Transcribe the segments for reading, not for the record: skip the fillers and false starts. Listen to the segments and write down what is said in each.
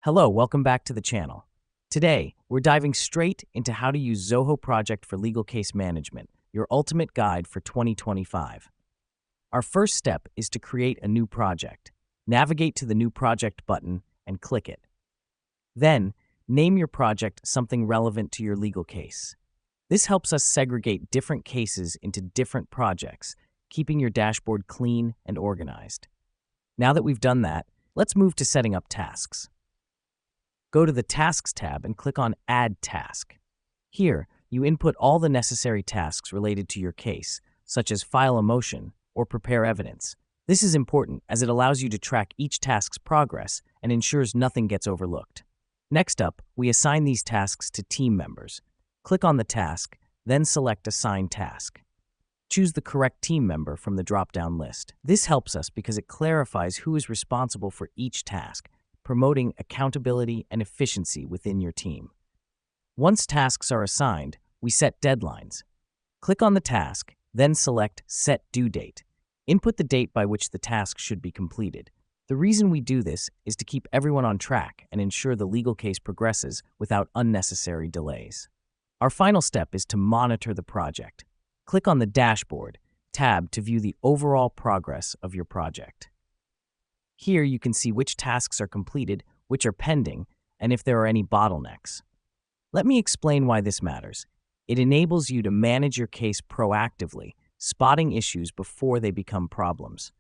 Hello, welcome back to the channel. Today, we're diving straight into how to use Zoho Project for legal case management, your ultimate guide for 2025. Our first step is to create a new project. Navigate to the New Project button and click it. Then, name your project something relevant to your legal case. This helps us segregate different cases into different projects, keeping your dashboard clean and organized. Now that we've done that, let's move to setting up tasks. Go to the Tasks tab and click on Add Task. Here, you input all the necessary tasks related to your case, such as file a motion or prepare evidence. This is important as it allows you to track each task's progress and ensures nothing gets overlooked. Next up, we assign these tasks to team members. Click on the task, then select Assign Task. Choose the correct team member from the drop-down list. This helps us because it clarifies who is responsible for each task, promoting accountability and efficiency within your team. Once tasks are assigned, we set deadlines. Click on the task, then select Set Due Date. Input the date by which the task should be completed. The reason we do this is to keep everyone on track and ensure the legal case progresses without unnecessary delays. Our final step is to monitor the project. Click on the Dashboard tab to view the overall progress of your project. Here you can see which tasks are completed, which are pending, and if there are any bottlenecks. Let me explain why this matters. It enables you to manage your case proactively, spotting issues before they become problems.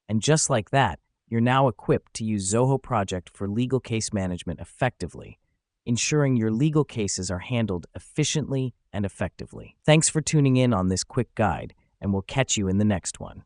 And just like that, you're now equipped to use Zoho Project for legal case management effectively, ensuring your legal cases are handled efficiently and effectively. Thanks for tuning in on this quick guide, and we'll catch you in the next one.